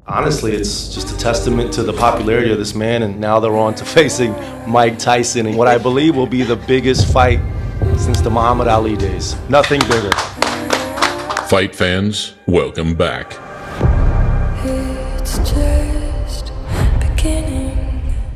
Honestly, it's just a testament to the popularity of this man, and now they're on to facing Mike Tyson in what I believe will be the biggest fight since the Muhammad Ali days. Nothing bigger. Fight fans, welcome back. It's just beginning.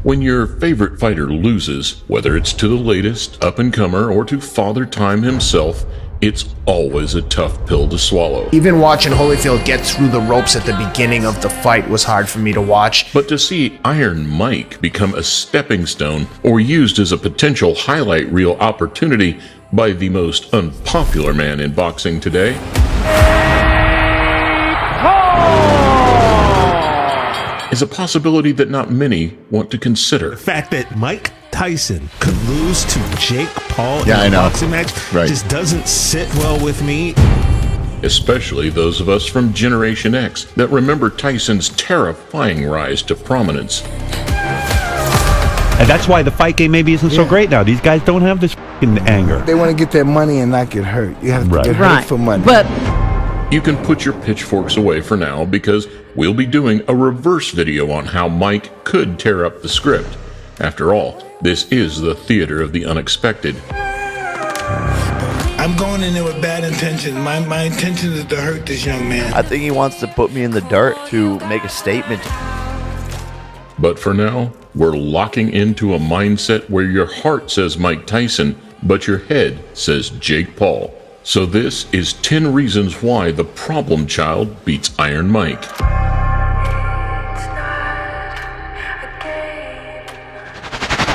When your favorite fighter loses, whether it's to the latest up-and-comer or to Father Time himself, it's always a tough pill to swallow. Even watching Holyfield get through the ropes at the beginning of the fight was hard for me to watch. But to see Iron Mike become a stepping stone or used as a potential highlight reel opportunity by the most unpopular man in boxing today, is a possibility that not many want to consider. The fact that Mike Tyson could lose to Jake Paul in a boxing match just doesn't sit well with me. Especially those of us from Generation X that remember Tyson's terrifying rise to prominence. And that's why the fight game maybe isn't so great now. These guys don't have this f***ing anger. They want to get their money and not get hurt. You have to get hurt for money. But you can put your pitchforks away for now because we'll be doing a reverse video on how Mike could tear up the script. After all, this is the theater of the unexpected. I'm going in there with bad intentions. My intention is to hurt this young man. I think he wants to put me in the dirt to make a statement. But for now, we're locking into a mindset where your heart says Mike Tyson, but your head says Jake Paul. So this is 10 reasons why the problem child beats Iron Mike.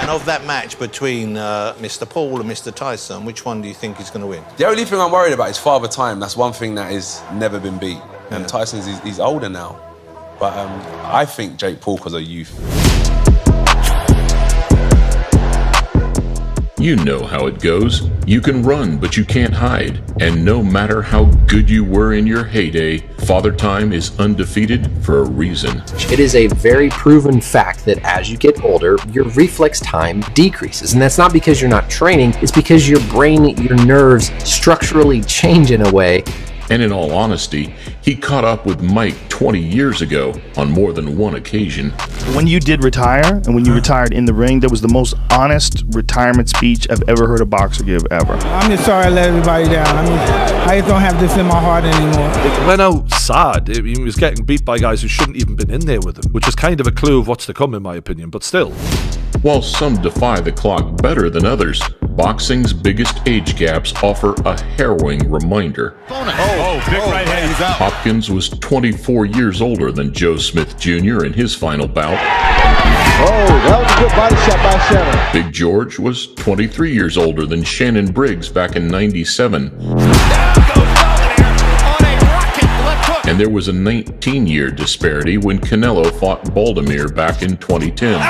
And of that match between Mr. Paul and Mr. Tyson, which one do you think is going to win? The only thing I'm worried about is Father Time. That's one thing that has never been beat. And Tyson's, he's older now. But I think Jake Paul because of youth. You know how it goes. You can run, but you can't hide. And no matter how good you were in your heyday, Father Time is undefeated for a reason. It is a very proven fact that as you get older, your reflex time decreases. And that's not because you're not training, it's because your brain, your nerves structurally change in a way. And in all honesty, he caught up with Mike 20 years ago on more than one occasion. When you did retire, and when you retired in the ring, that was the most honest retirement speech I've ever heard a boxer give ever. I'm just sorry I let everybody down. I mean, I just don't have this in my heart anymore. It went out sad. He was getting beat by guys who shouldn't even been in there with him, which is kind of a clue of what's to come in my opinion, but still. While some defy the clock better than others, boxing's biggest age gaps offer a harrowing reminder. Big right hand, he's out. Hopkins was 24 years older than Joe Smith Jr. in his final bout. That was a good body shot by Shannon. Big George was 23 years older than Shannon Briggs back in '97. And there was a 19-year disparity when Canelo fought Baldomir back in 2010.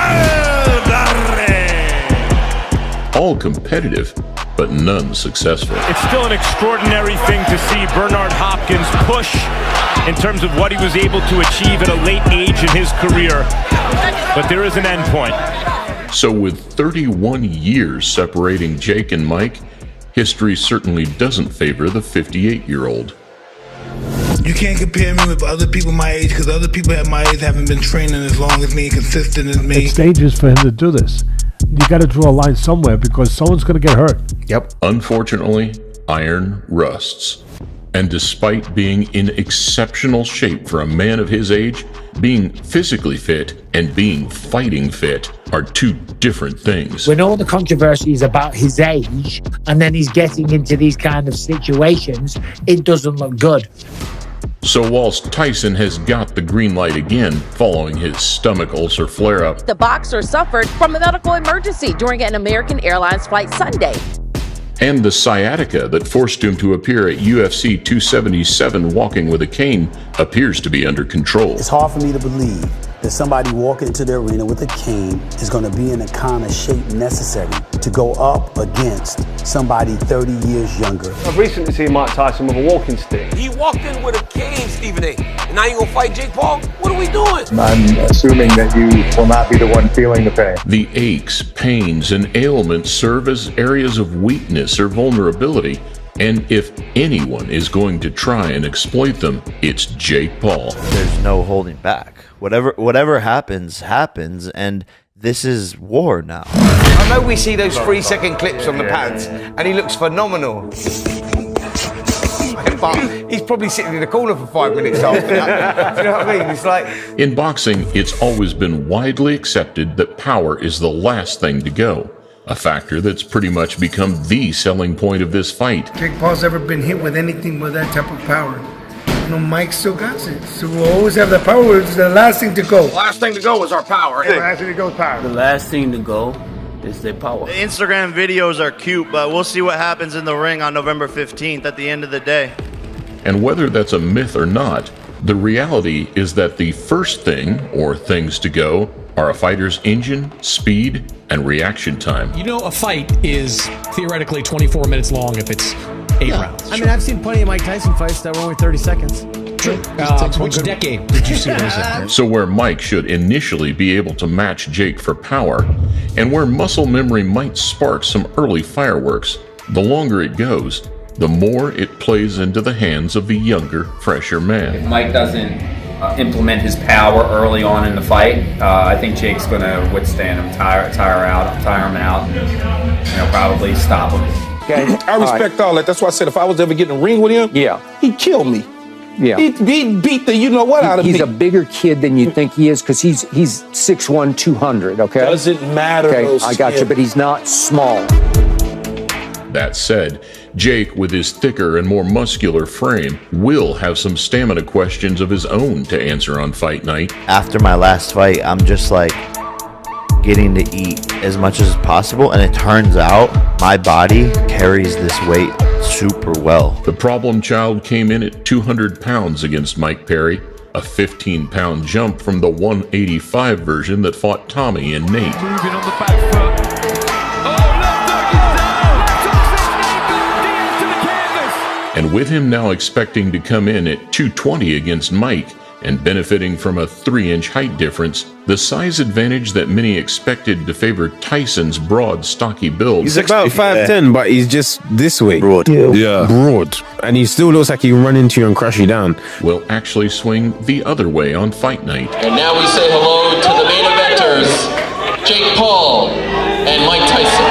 All competitive, but none successful. It's still an extraordinary thing to see Bernard Hopkins push in terms of what he was able to achieve at a late age in his career. But there is an end point. So with 31 years separating Jake and Mike, history certainly doesn't favor the 58-year-old. You can't compare me with other people my age because other people at my age haven't been training as long as me, consistent as me. It's dangerous for him to do this. You got to draw a line somewhere because someone's going to get hurt. Yep. Unfortunately, iron rusts. And despite being in exceptional shape for a man of his age, being physically fit and being fighting fit are two different things. When all the controversy is about his age and then he's getting into these kind of situations, it doesn't look good. So whilst Tyson has got the green light again following his stomach ulcer flare-up, the boxer suffered from a medical emergency during an American Airlines flight Sunday. And the sciatica that forced him to appear at UFC 277 walking with a cane appears to be under control. It's hard for me to believe that somebody walking into the arena with a cane is going to be in the kind of shape necessary to go up against somebody 30 years younger. I've recently seen Mike Tyson with a walking stick. He walked in with a cane, Stephen A. And now you gonna fight Jake Paul? What are we doing? I'm assuming that you will not be the one feeling the pain. The aches, pains, and ailments serve as areas of weakness or vulnerability, And if anyone is going to try and exploit them, it's Jake Paul. There's no holding back. Whatever happens, happens, and this is war now. I know we see those 3-second clips on the pads, and he looks phenomenal. But he's probably sitting in the corner for 5 minutes after that. Do you know what I mean? It's like... In boxing, it's always been widely accepted that power is the last thing to go. A factor that's pretty much become the selling point of this fight. Jake Paul's ever been hit with anything with that type of power. You know, Mike still got it. So we'll always have the power. It's the last thing to go. Last thing to go is our power. The last thing to go is power. The last thing to go is their power. The Instagram videos are cute, but we'll see what happens in the ring on November 15th at the end of the day. And whether that's a myth or not, the reality is that the first thing, or things to go, are a fighter's engine, speed, and reaction time. You know, a fight is theoretically 24 minutes long if it's 8 rounds. I mean, I've seen plenty of Mike Tyson fights that were only 30 seconds. True. Which decade did you see those in? So where Mike should initially be able to match Jake for power, and where muscle memory might spark some early fireworks, the longer it goes, the more it plays into the hands of the younger, fresher man. If Mike doesn't implement his power early on in the fight, I think Jake's going to withstand him, tire him out, and probably stop him. Okay. I respect all that. That's why I said if I was ever getting in a ring with him, he'd kill me. Yeah. He'd beat the you-know-what out of me. He's a bigger kid than you think he is because he's 6'1", 200, okay? Doesn't matter. Okay, I got you, but he's not small. That said, Jake, with his thicker and more muscular frame, will have some stamina questions of his own to answer on fight night. After my last fight, I'm just like getting to eat as much as possible, and it turns out my body carries this weight super well. The problem child came in at 200 pounds against Mike Perry, a 15-pound jump from the 185 version that fought Tommy and Nate. Moving on the back foot. And with him now expecting to come in at 220 against Mike and benefiting from a 3-inch height difference, the size advantage that many expected to favor Tyson's broad, stocky build. He's about 5'10", but he's just this way. Broad. Yeah. Broad. And he still looks like he can run into you and crush you down. Will actually swing the other way on fight night. And now we say hello to the main eventers, Jake Paul and Mike Tyson.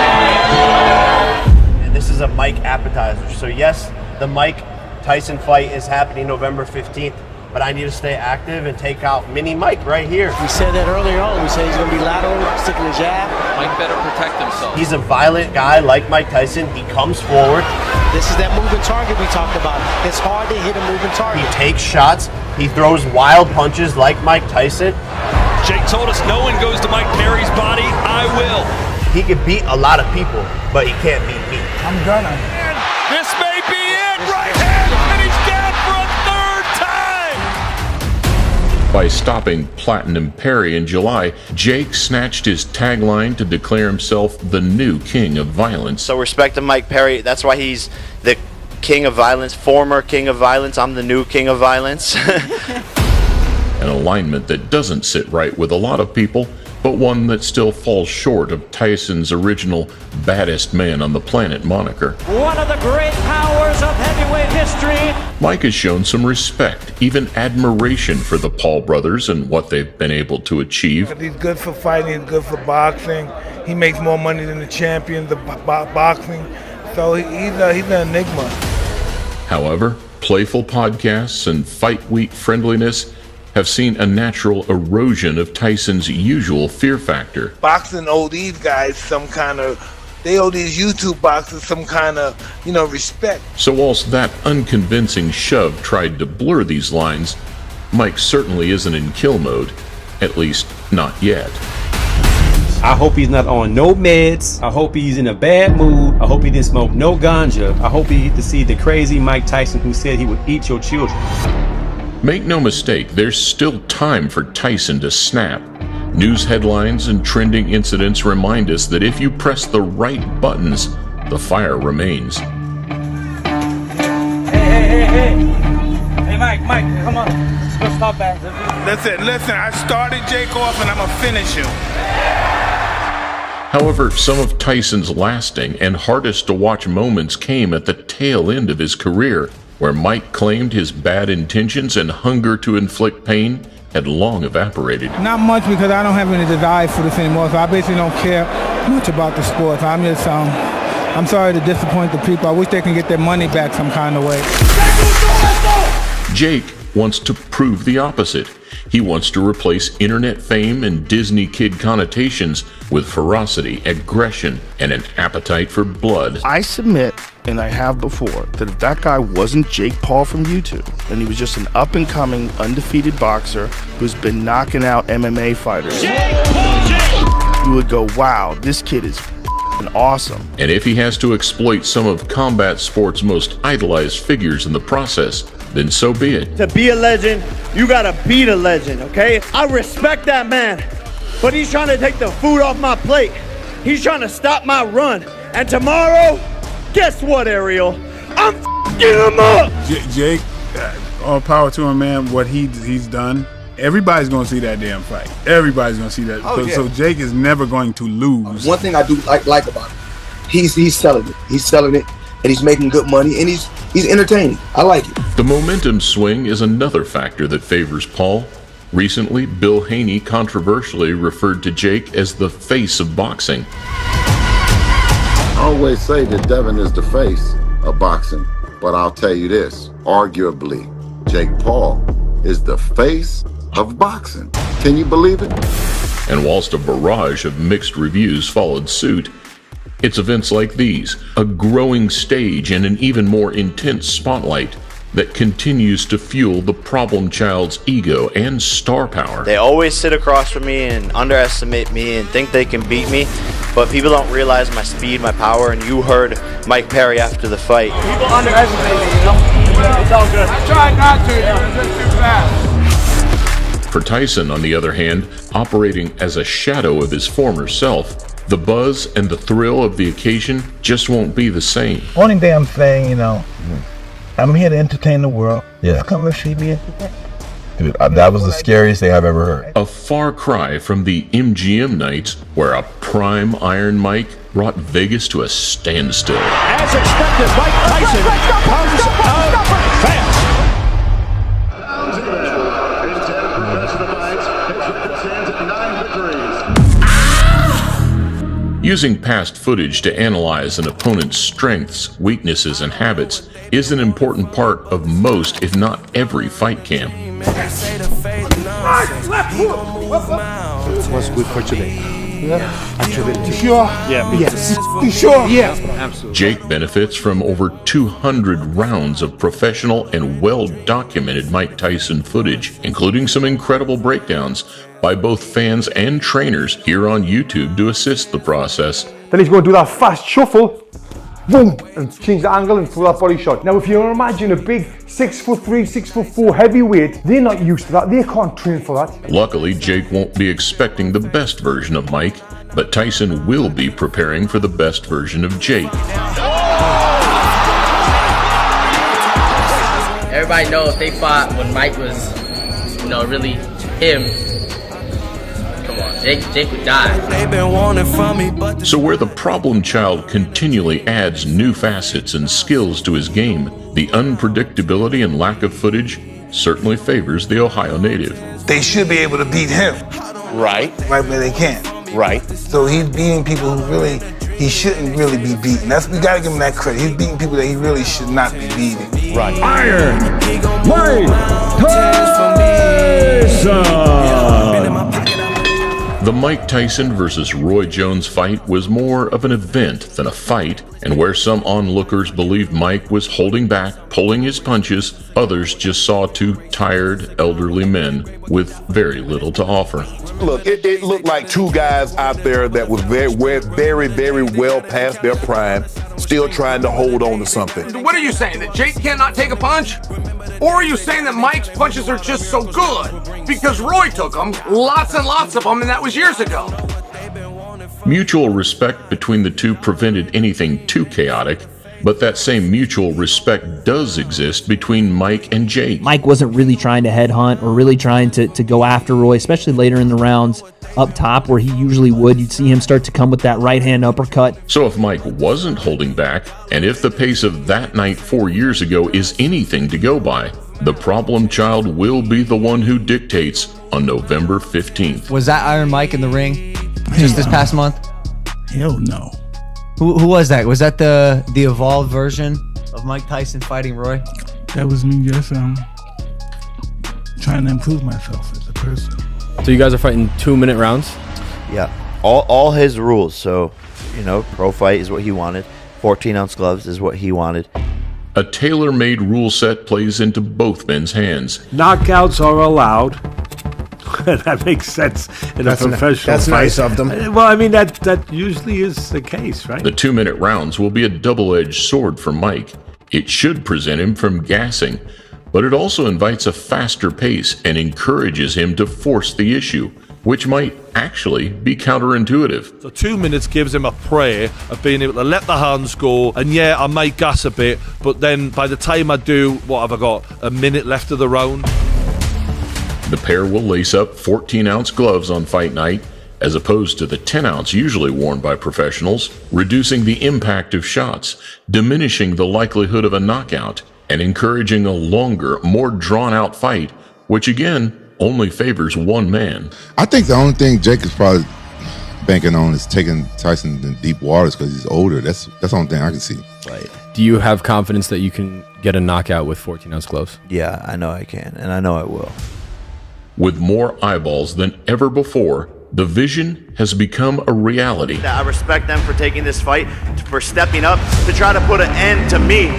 And this is a Mike appetizer. So yes, the Mike Tyson fight is happening November 15th, but I need to stay active and take out mini Mike right here. We said that earlier on. We said he's going to be lateral, sticking the jab. Mike better protect himself. He's a violent guy like Mike Tyson. He comes forward. This is that moving target we talked about. It's hard to hit a moving target. He takes shots. He throws wild punches like Mike Tyson. Jake told us no one goes to Mike Perry's body. I will. He can beat a lot of people, but he can't beat me. I'm gonna. This may be it. Right hand, and he's down for a 3rd time. By stopping Platinum Perry in July, Jake snatched his tagline to declare himself the new king of violence. So respect to Mike Perry. That's why he's the king of violence, former king of violence. I'm the new king of violence. An alignment that doesn't sit right with a lot of people, but one that still falls short of Tyson's original baddest man on the planet moniker. One of the great powers of heavyweight history. Mike has shown some respect, even admiration for the Paul brothers and what they've been able to achieve. He's good for fighting, he's good for boxing. He makes more money than the champion, the boxing. So he's an enigma. However, playful podcasts and fight week friendliness have seen a natural erosion of Tyson's usual fear factor. Boxing owe these guys they owe these YouTube boxers some kind of, respect. So whilst that unconvincing shove tried to blur these lines, Mike certainly isn't in kill mode, at least not yet. I hope he's not on no meds. I hope he's in a bad mood. I hope he didn't smoke no ganja. I hope he get to see the crazy Mike Tyson who said he would eat your children. Make no mistake, there's still time for Tyson to snap. News headlines and trending incidents remind us that if you press the right buttons, the fire remains. Hey, Mike, come on. Let's stop that. Listen, I started Jake off and I'm going to finish him. However, some of Tyson's lasting and hardest to watch moments came at the tail end of his career, where Mike claimed his bad intentions and hunger to inflict pain had long evaporated. Not much, because I don't have any desire for this anymore, so I basically don't care much about the sport. I'm just, I'm sorry to disappoint the people. I wish they can get their money back some kind of way. Jake wants to prove the opposite. He wants to replace internet fame and Disney kid connotations with ferocity, aggression, and an appetite for blood. I submit, and I have before, that if that guy wasn't Jake Paul from YouTube, and he was just an up-and-coming, undefeated boxer who's been knocking out MMA fighters, you would go, wow, this kid is awesome. And if he has to exploit some of combat sports' most idolized figures in the process, then so be it. To be a legend, you gotta beat a legend, okay? I respect that man, but he's trying to take the food off my plate. He's trying to stop my run. And tomorrow, guess what, Ariel? I'm f***ing him up! Jake, all power to him, man. What he's done, everybody's gonna see that damn fight. Everybody's gonna see that. So Jake is never going to lose. One thing I do like about him, he's selling it. He's selling it, and he's making good money, and he's entertaining. I like it. The momentum swing is another factor that favors Paul. Recently, Bill Haney controversially referred to Jake as the face of boxing. I always say that Devin is the face of boxing, but I'll tell you this, arguably, Jake Paul is the face of boxing. Can you believe it? And whilst a barrage of mixed reviews followed suit, it's events like these, a growing stage and an even more intense spotlight, that continues to fuel the problem child's ego and star power. They always sit across from me and underestimate me and think they can beat me, but people don't realize my speed, my power, and you heard Mike Perry after the fight. People underestimate me, you know? It's all good. I tried not to, it was just too fast. For Tyson, on the other hand, operating as a shadow of his former self, the buzz and the thrill of the occasion just won't be the same. Only damn thing, you know, I'm here to entertain the world. Yeah. Come and see me. Dude, that was the scariest thing I've ever heard. A far cry from the MGM nights where a prime Iron Mike brought Vegas to a standstill. As expected, Mike Tyson comes out fast. Using past footage to analyze an opponent's strengths, weaknesses, and habits is an important part of most, if not every, fight camp. What's good for today? You sure? Yeah. Yes. You sure? Yeah. Absolutely. Jake benefits from over 200 rounds of professional and well-documented Mike Tyson footage, including some incredible breakdowns by both fans and trainers here on YouTube to assist the process. Then he's going to do that fast shuffle, boom, and change the angle and throw that body shot. Now, if you imagine a big 6'3", 6'4" heavyweight, they're not used to that. They can't train for that. Luckily, Jake won't be expecting the best version of Mike, but Tyson will be preparing for the best version of Jake. Everybody knows if they fought when Mike was, really him. Jake would die. So where the problem child continually adds new facets and skills to his game, the unpredictability and lack of footage certainly favors the Ohio native. They should be able to beat him. Right. Right, but they can't. Right. So he's beating people who he shouldn't really be beating. We gotta give him that credit. He's beating people that he really should not be beating. Right. Iron Mike Tyson! The Mike Tyson versus Roy Jones fight was more of an event than a fight, and where some onlookers believed Mike was holding back, pulling his punches, others just saw two tired, elderly men with very little to offer. Look, it looked like two guys out there that was very, very well past their prime, still trying to hold on to something. What are you saying, that Jake cannot take a punch? Or are you saying that Mike's punches are just so good? Because Roy took them, lots and lots of them, and that was years ago. Mutual respect between the two prevented anything too chaotic, But that same mutual respect does exist between Mike and Jake. Mike wasn't really trying to headhunt or really trying to go after Roy, especially later in the rounds up top where he usually would. You'd see him start to come with that right-hand uppercut. So if Mike wasn't holding back, and if the pace of that night 4 years ago is anything to go by, the problem child will be the one who dictates on November 15th. Was that Iron Mike in the ring just this past month? Hell no. Who was that? Was that the evolved version of Mike Tyson fighting Roy? That was me just trying to improve myself as a person. So you guys are fighting 2-minute rounds? Yeah. All his rules. So, pro fight is what he wanted. 14-ounce gloves is what he wanted. A tailor-made rule set plays into both men's hands. Knockouts are allowed. That makes sense in a professional That's fight. nice of them. Well, I mean, that usually is the case, right? The 2-minute rounds will be a double-edged sword for Mike. It should prevent him from gassing, but it also invites a faster pace and encourages him to force the issue, which might actually be counterintuitive. So 2 minutes gives him a prayer of being able to let the hands go, and yeah, I might gas a bit, but then by the time I do, what have I got? A minute left of the round? The pair will lace up 14-ounce gloves on fight night, as opposed to the 10-ounce usually worn by professionals, reducing the impact of shots, diminishing the likelihood of a knockout, and encouraging a longer, more drawn-out fight, which again only favors one man. I think the only thing Jake is probably banking on is taking Tyson in deep waters because he's older. That's the only thing I can see. Right. Do you have confidence that you can get a knockout with 14-ounce gloves? Yeah, I know I can, and I know I will. With more eyeballs than ever before, the vision has become a reality. I respect them for taking this fight, for stepping up to try to put an end to me.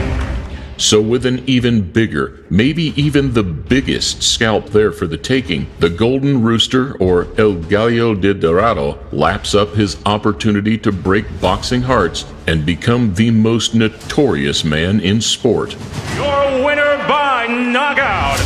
So with an even bigger, maybe even the biggest scalp there for the taking, the Golden Rooster, or El Gallo de Dorado, laps up his opportunity to break boxing hearts and become the most notorious man in sport. Your winner by knockout,